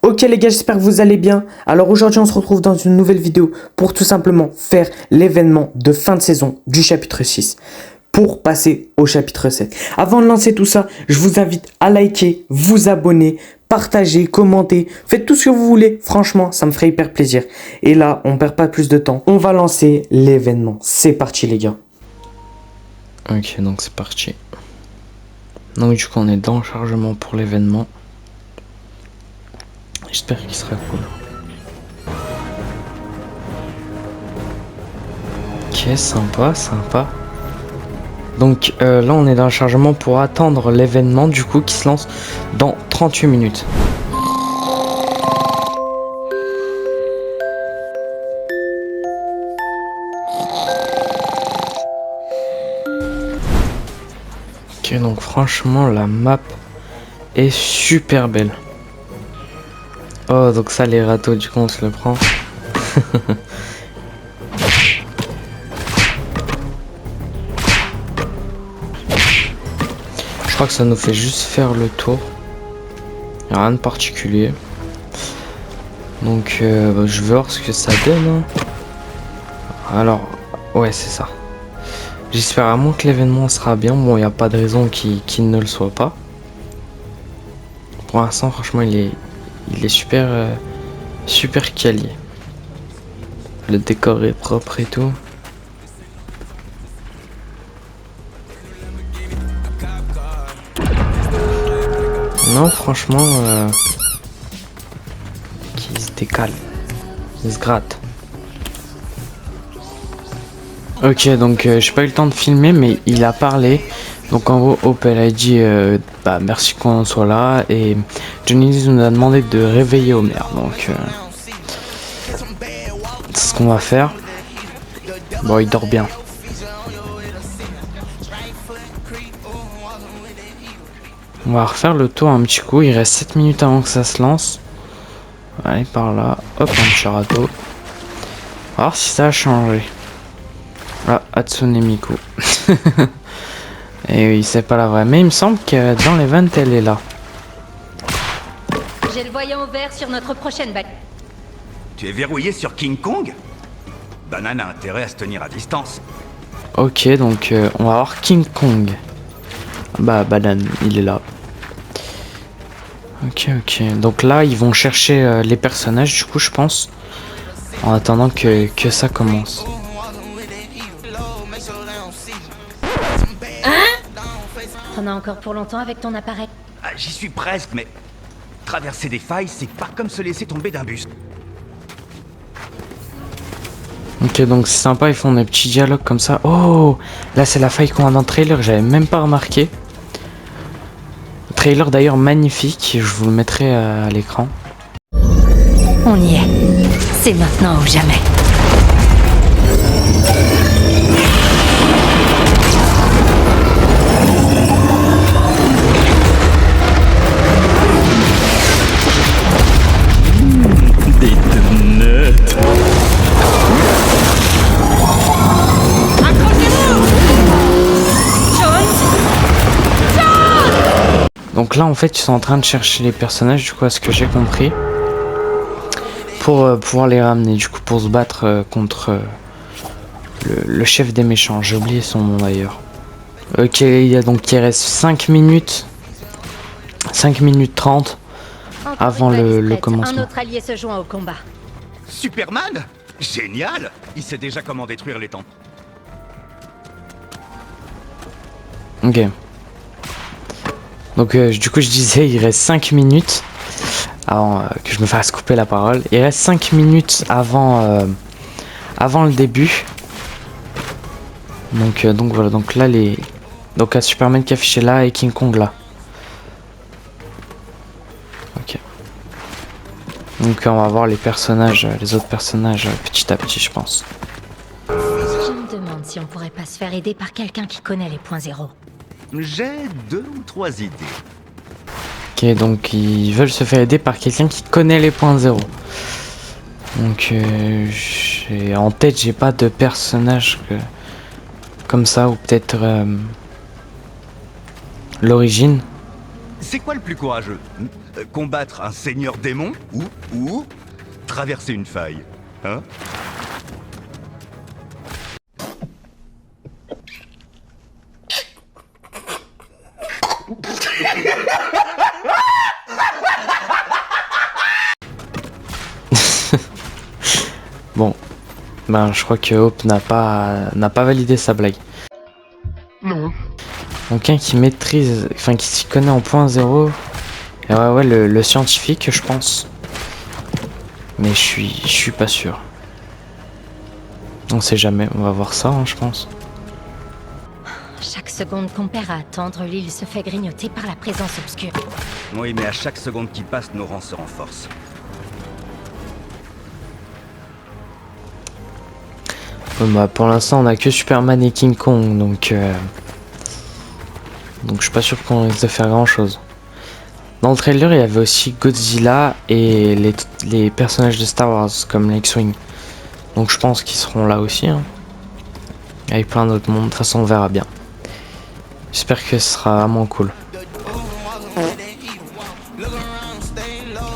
Ok les gars, j'espère que vous allez bien. Alors aujourd'hui on se retrouve dans une nouvelle vidéo pour tout simplement faire l'événement de fin de saison du chapitre 6 pour passer au chapitre 7. Avant de lancer tout ça, je vous invite à liker, vous abonner, partager, commenter, faites tout ce que vous voulez. Franchement, ça me ferait hyper plaisir. Et là, on perd pas plus de temps. On va lancer l'événement. C'est parti les gars. Ok, donc c'est parti. Donc du coup on est dans le chargement pour l'événement. J'espère qu'il sera cool. Ok, sympa, sympa. Donc là on est dans le chargement pour attendre l'événement du coup qui se lance dans 38 minutes. Ok, donc franchement la map est super belle. Oh, donc ça les râteaux du coup on se le prend. Je crois que ça nous fait juste faire le tour. Y a rien de particulier. Donc je vais voir ce que ça donne. Alors, ouais c'est ça. J'espère à moins que l'événement sera bien. Bon, il n'y a pas de raison qu'il ne le soit pas. Pour l'instant, franchement, il est super, super quali. Le décor est propre et tout. Non, franchement, qui se décale. Il se gratte. Ok, donc j'ai pas eu le temps de filmer, mais il a parlé. Donc en gros, Opel a dit bah, merci qu'on soit là. Et Johnny nous a demandé de réveiller Homer. Donc c'est ce qu'on va faire. Bon, il dort bien. On va refaire le tour un petit coup. Il reste 7 minutes avant que ça se lance. Allez, par là. Hop, un petit râteau. On va voir si ça a changé. Ah, Hatsune Miku. Et oui, c'est pas la vraie. Mais il me semble que dans l'event, elle est là. J'ai le voyant vert sur notre prochaine balle. Tu es verrouillé sur King Kong? Banane a intérêt à se tenir à distance. Ok, donc on va voir King Kong. Bah, Banane, il est là. Ok, ok. Donc là, ils vont chercher les personnages, du coup, je pense. En attendant que ça commence. T'en as encore pour longtemps avec ton appareil. Ah, j'y suis presque, mais traverser des failles, c'est pas comme se laisser tomber d'un bus. Ok, donc c'est sympa, ils font des petits dialogues comme ça. Oh, là c'est la faille qu'on a dans le trailer, j'avais même pas remarqué. Le trailer d'ailleurs magnifique, je vous le mettrai à l'écran. On y est. C'est maintenant ou jamais. Donc là en fait ils sont en train de chercher les personnages, du coup à ce que j'ai compris. Pour pouvoir les ramener, du coup pour se battre contre le chef des méchants. J'ai oublié son nom d'ailleurs. Ok, il reste 5 minutes. 5 minutes 30 avant le commencement. Un autre allié se joint au combat. Superman? Génial! Il sait déjà comment détruire les temples. Ok. Donc du coup je disais il reste 5 minutes avant que je me fasse couper la parole. Il reste 5 minutes avant le début. Donc voilà, donc là donc Superman qui est affiché là et King Kong là. Ok. Donc on va voir les personnages, les autres personnages petit à petit je pense. Je me demande si on pourrait pas se faire aider par quelqu'un qui connaît les points zéro. J'ai 2 ou 3 idées. Ok, donc ils veulent se faire aider par quelqu'un qui connaît les points zéro. Donc en tête j'ai pas de personnage comme ça, ou peut-être l'origine. C'est quoi le plus courageux? Combattre un seigneur démon ou traverser une faille, hein? Bon, ben je crois que Hope n'a pas validé sa blague. Non. Donc un qui maîtrise, enfin qui s'y connaît en point zéro. Et ouais, le scientifique, je pense. Mais je suis pas sûr. On sait jamais, on va voir ça, hein, je pense. Chaque seconde qu'on perd à attendre, l'île se fait grignoter par la présence obscure. Oui, mais à chaque seconde qui passe, nos rangs se renforcent. Bon, bah, pour l'instant, on a que Superman et King Kong, donc je suis pas sûr qu'on risque de faire grand chose. Dans le trailer, il y avait aussi Godzilla et les personnages de Star Wars, comme l'X-Wing. Donc je pense qu'ils seront là aussi, hein. Avec plein d'autres mondes, de toute façon on verra bien. J'espère que ce sera vraiment cool.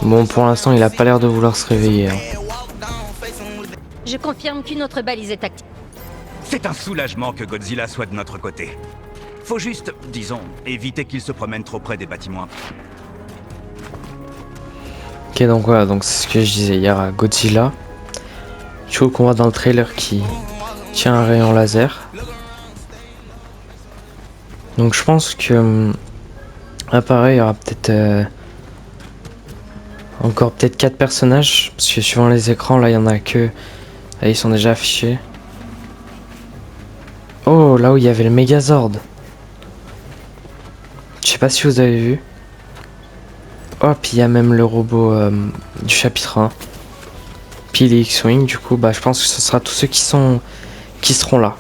Bon, pour l'instant, il a pas l'air de vouloir se réveiller, hein. Je confirme qu'une autre balise est active. C'est un soulagement que Godzilla soit de notre côté. Faut juste, disons, éviter qu'il se promène trop près des bâtiments. Ok, donc voilà, donc c'est ce que je disais, il y a Godzilla. Je trouve qu'on voit dans le trailer qui tient un rayon laser. Donc je pense que pareil, il y aura peut-être encore peut-être 4 personnages, parce que suivant les écrans, là il y en a que là, ils sont déjà affichés. Oh, là où il y avait le Megazord. Je sais pas si vous avez vu. Oh, puis il y a même le robot du chapitre 1. Puis les X-Wing, du coup, bah je pense que ce sera tous ceux qui seront là.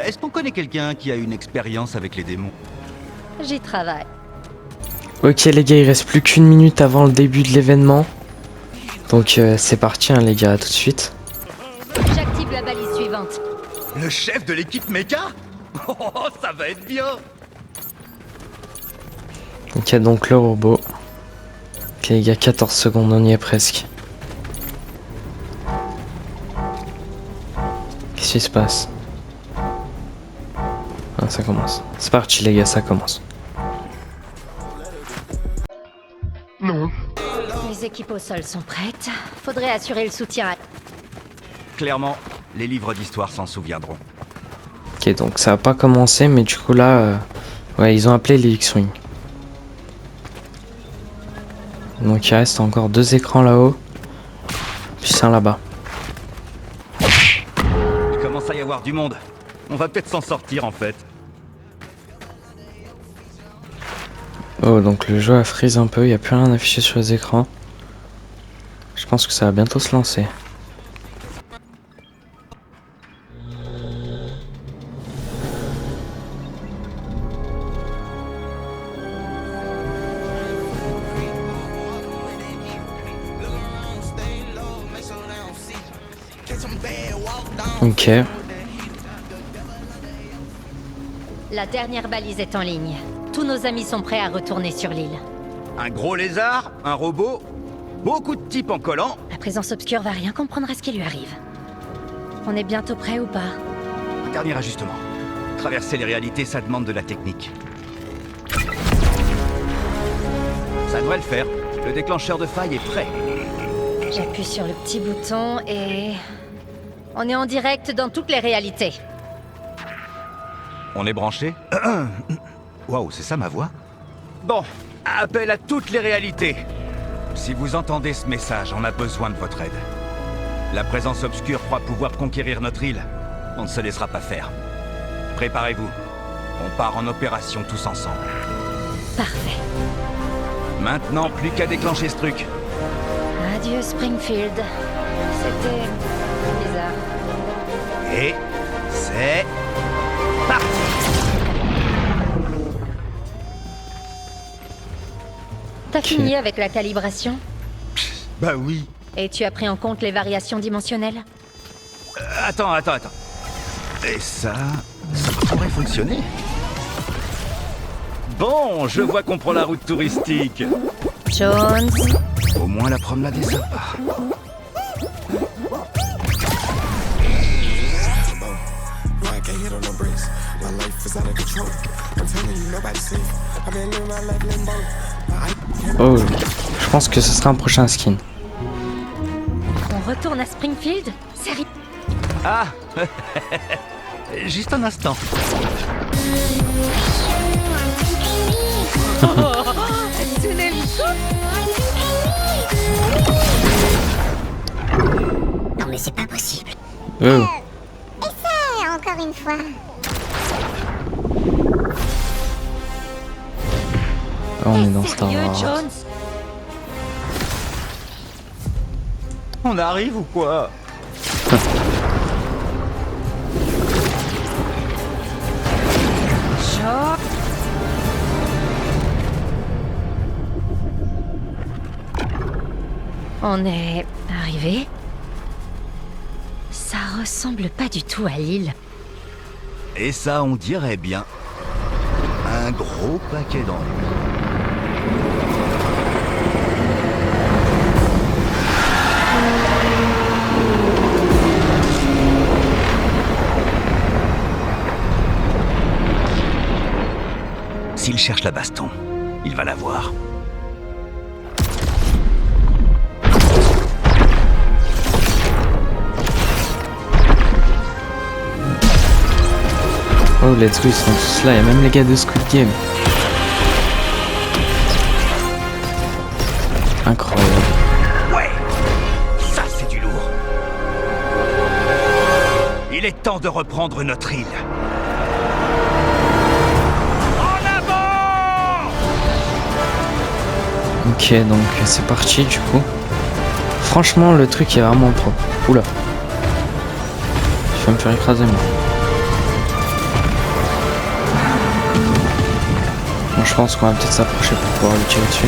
Est-ce qu'on connaît quelqu'un qui a une expérience avec les démons? J'y travaille. Ok les gars, il reste plus qu'une minute avant le début de l'événement. Donc c'est parti, hein, les gars, à tout de suite. J'active la balise suivante. Le chef de l'équipe méca? Oh, ça va être bien! Ok, donc le robot. Ok les gars, 14 secondes, on y est presque. Qu'est-ce qui se passe? Ah, ça commence. C'est parti les gars, ça commence. Non. Les équipes au sol sont prêtes. Faudrait assurer le soutien. Clairement, les livres d'histoire s'en souviendront. Ok, donc ça a pas commencé, mais du coup là, ouais, ils ont appelé les X-Wing. Donc il reste encore 2 écrans là-haut, puis un là-bas. Il commence à y avoir du monde. On va peut-être s'en sortir en fait. Oh, donc le jeu a freeze un peu, il n'y a plus rien affiché sur les écrans. Je pense que ça va bientôt se lancer. Ok. La dernière balise est en ligne. Tous nos amis sont prêts à retourner sur l'île. Un gros lézard, un robot, beaucoup de types en collant. La présence obscure va rien comprendre à ce qui lui arrive. On est bientôt prêt ou pas? Un dernier ajustement. Traverser les réalités, ça demande de la technique. Ça devrait le faire. Le déclencheur de faille est prêt. J'appuie sur le petit bouton et... on est en direct dans toutes les réalités. On est branché? Waouh, c'est ça ma voix? Bon, appel à toutes les réalités. Si vous entendez ce message, on a besoin de votre aide. La présence obscure croit pouvoir conquérir notre île. On ne se laissera pas faire. Préparez-vous. On part en opération tous ensemble. Parfait. Maintenant, plus qu'à déclencher ce truc. Adieu Springfield. C'était... bizarre. Et c'est parti. T'as fini avec la calibration? Bah oui. Et tu as pris en compte les variations dimensionnelles? Attends. Et ça pourrait fonctionner. Bon, je vois qu'on prend la route touristique. Jones. Au moins la promenade est sympa. Oh, je pense que ce sera un prochain skin. On retourne à Springfield? Sérieux? Ah juste un instant. Non mais c'est pas possible. Oh, Essaye encore une fois. on est dans Star Sérieux, Wars. Jones? On arrive ou quoi? Jones? On est arrivé. Ça ressemble pas du tout à l'île. Et ça, on dirait bien un gros paquet d'ennuis. S'il cherche la baston, il va la voir. Oh, let's go, ils sont tous là. Il y a même les gars de Squid Game. Incroyable. Ouais, ça c'est du lourd. Il est temps de reprendre notre île. En avant! Ok, donc c'est parti du coup. Franchement, le truc est vraiment propre. Oula. Je vais me faire écraser moi. Bon, je pense qu'on va peut-être s'approcher pour pouvoir le tirer dessus.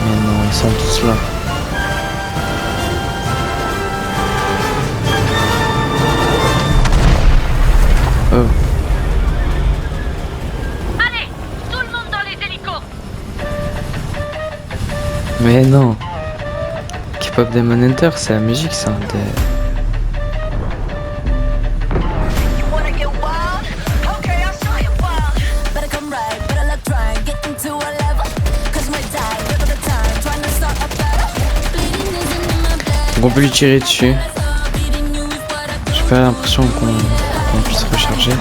Mais non, ils sont tous là. Oh. Allez, tout le monde dans les hélicos. Mais non. K-pop Demon Hunter, c'est la musique, ça. Donc on peut lui tirer dessus. J'ai pas l'impression qu'on puisse recharger.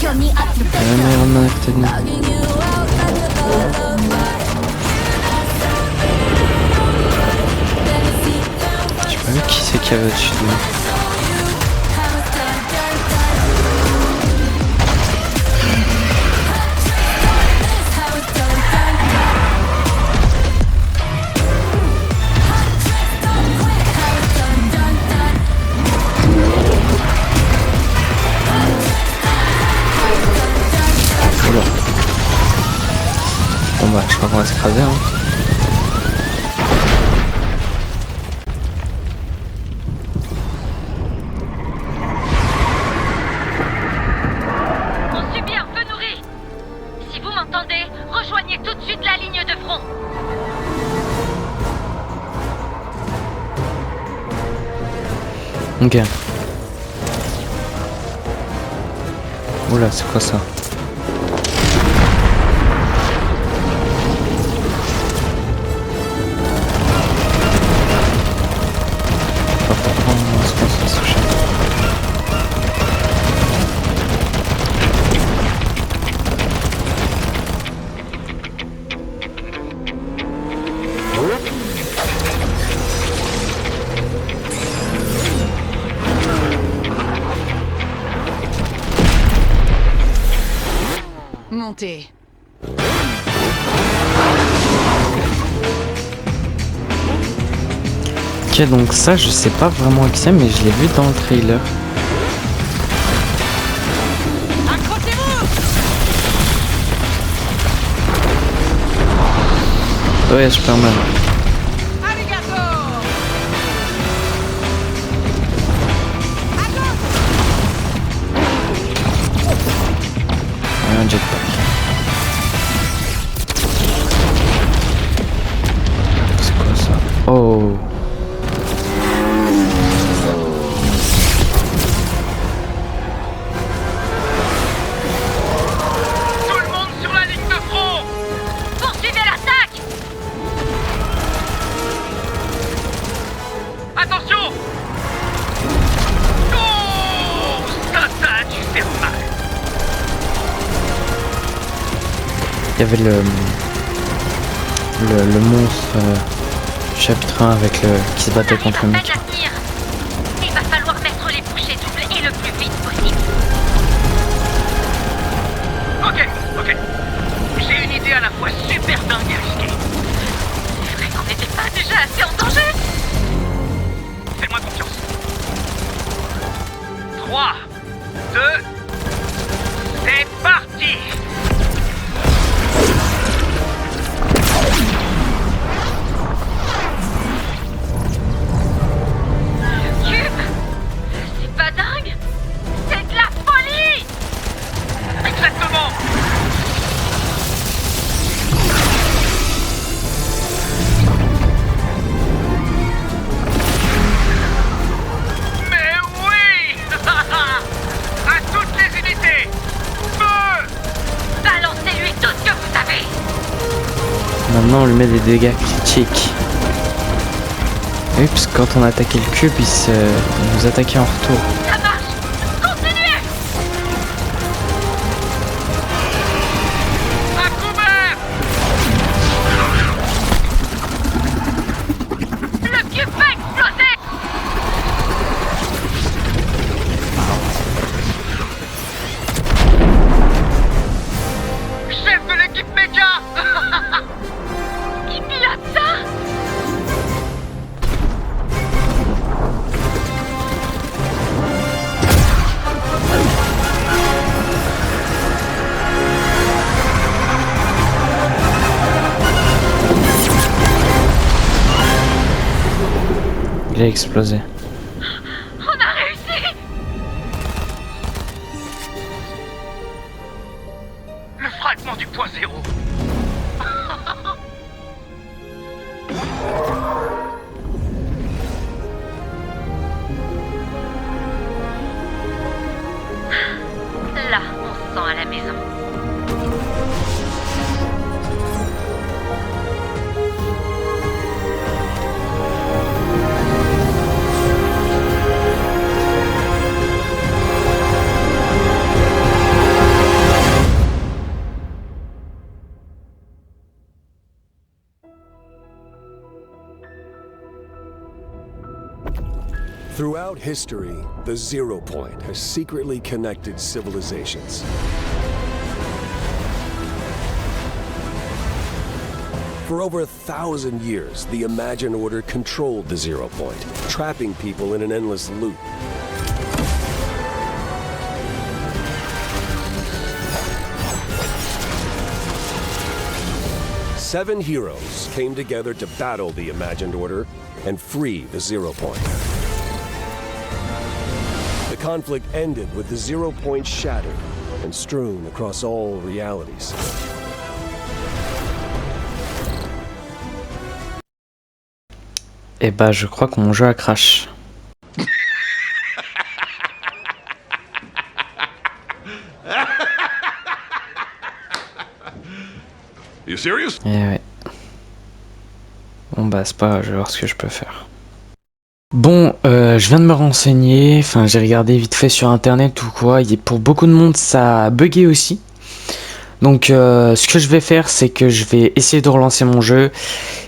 La Iron Man à côté de nous. J'ai pas vu qui c'est qu'il y avait au-dessus de nous. Oula. Bon bah je crois qu'on va s'écraser hein. On subit un peu nourri. Si vous m'entendez, rejoignez tout de suite la ligne de front. Ok. Oula, c'est quoi ça? Pas pourquoi on se passe ce chat. Montez. Ok, donc ça, je sais pas vraiment qui c'est, mais je l'ai vu dans le trailer. Ouais, Superman. Oh. Tout le monde sur la ligne de front! Poursuivez l'attaque! Attention! Oh! Ça a dû faire mal! Il y avait le monstre chapitre 1 avec qui se battait contre le mec. Il va falloir mettre les bouchées doubles et le plus vite possible. Ok. J'ai une idée à la fois super dingue et risquée. C'est vrai qu'on n'était pas déjà assez en danger? Fais-moi confiance. 3, 2, c'est parti! Cube! C'est pas dingue? C'est de la folie! Exactement! Mais oui! À toutes les unités! Feu! Balancez-lui tout ce que vous avez! Maintenant on lui met des dégâts critiques. Oui, parce que quand on attaquait le cube, il nous attaquait en retour. Ça marche! Continuez! À couvert! Le cube va exploser! Chef de l'équipe méca! Qui pilote ça? Il a explosé. On a réussi! Le fragment du point zéro. Là, on se sent à la maison. Throughout history, the Zero Point has secretly connected civilizations. For over 1,000 years, the Imagine Order controlled the Zero Point, trapping people in an endless loop. Seven heroes came together to battle the Imagined Order and free the Zero Point. The conflict ended with the Zero Point shattered and strewn across all realities. Et bah je crois que mon jeu a crash. You serious? Et ouais. Bon bah c'est pas grave, je vais voir ce que je peux faire. Bon, je viens de me renseigner, enfin j'ai regardé vite fait sur internet ou quoi, et pour beaucoup de monde ça a bugué aussi. Donc ce que je vais faire c'est que je vais essayer de relancer mon jeu.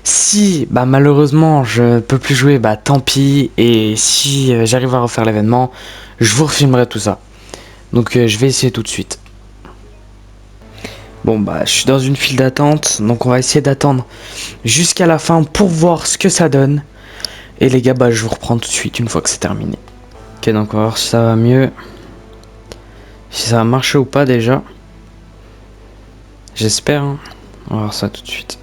Si bah malheureusement je peux plus jouer, bah tant pis, et si j'arrive à refaire l'événement, je vous refilmerai tout ça. Donc je vais essayer tout de suite. Bon bah je suis dans une file d'attente, donc on va essayer d'attendre jusqu'à la fin pour voir ce que ça donne. Et les gars, bah je vous reprends tout de suite une fois que c'est terminé. Ok, donc on va voir si ça va mieux. Si ça va marcher ou pas déjà. J'espère, hein. On va voir ça tout de suite.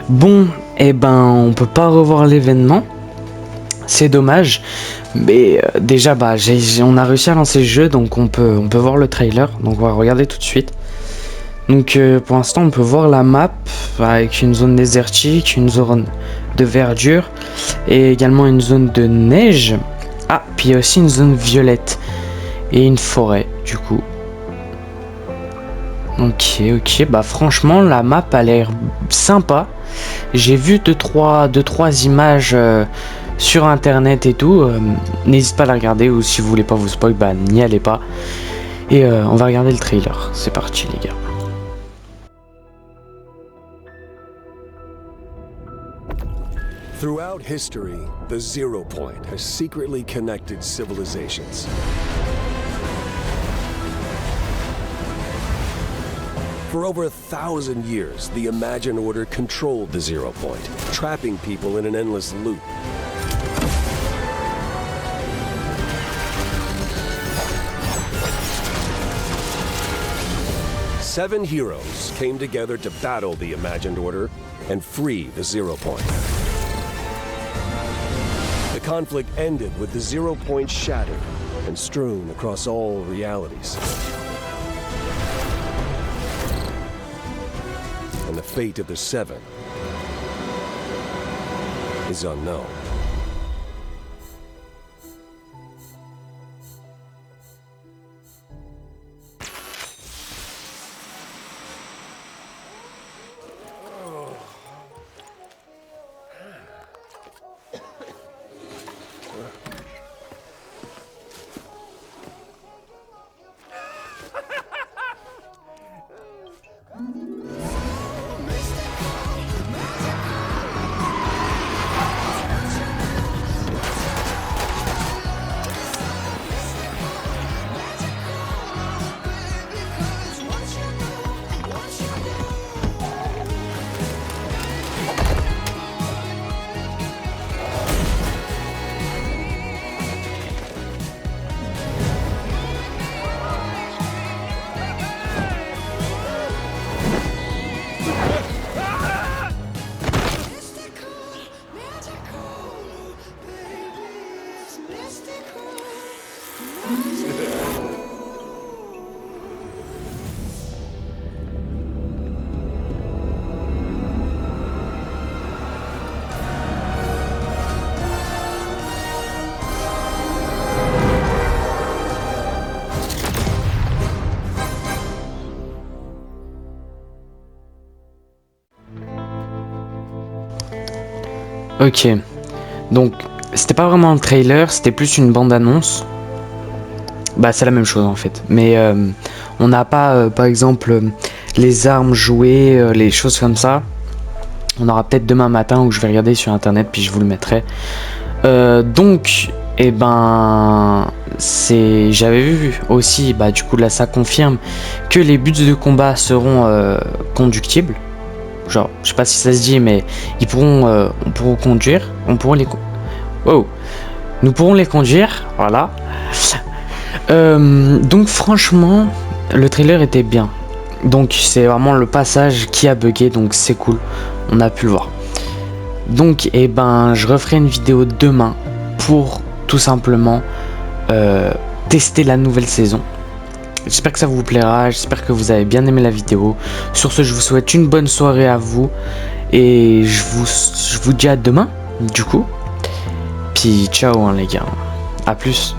Bon, et ben on peut pas revoir l'événement. C'est dommage. Mais déjà on a réussi à lancer le jeu, donc on peut voir le trailer. Donc on va regarder tout de suite. Donc pour l'instant on peut voir la map avec une zone désertique, une zone de verdure et également une zone de neige. Ah, puis il y a aussi une zone violette et une forêt du coup. Ok, bah franchement la map a l'air sympa. J'ai vu 2-3 images sur internet et tout. N'hésitez pas à la regarder, ou si vous voulez pas vous spoil, bah n'y allez pas. Et on va regarder le trailer. C'est parti les gars. Throughout history, the Zero Point has secretly connected civilizations. For over 1,000 years, the Imagine Order controlled the Zero Point, trapping people in an endless loop. Seven heroes came together to battle the Imagined Order and free the Zero Point. The conflict ended with the Zero Point shattered and strewn across all realities. And the fate of the Seven is unknown. Ok, donc c'était pas vraiment un trailer, c'était plus une bande-annonce. Bah c'est la même chose en fait, mais on n'a pas par exemple les armes, jouets, les choses comme ça. On aura peut-être demain matin, où je vais regarder sur internet puis je vous le mettrai. Donc et ben j'avais vu aussi, bah du coup là ça confirme que les buts de combat seront conductibles. Genre, je sais pas si ça se dit, mais ils pourront, on pourra conduire, nous pourrons les conduire, voilà. Donc franchement, le trailer était bien. Donc c'est vraiment le passage qui a bugué, donc c'est cool, on a pu le voir. Donc et ben, je referai une vidéo demain pour tout simplement tester la nouvelle saison. J'espère que ça vous plaira, j'espère que vous avez bien aimé la vidéo. Sur ce, je vous souhaite une bonne soirée à vous. Et je vous dis à demain, du coup. Puis ciao hein, les gars. A plus.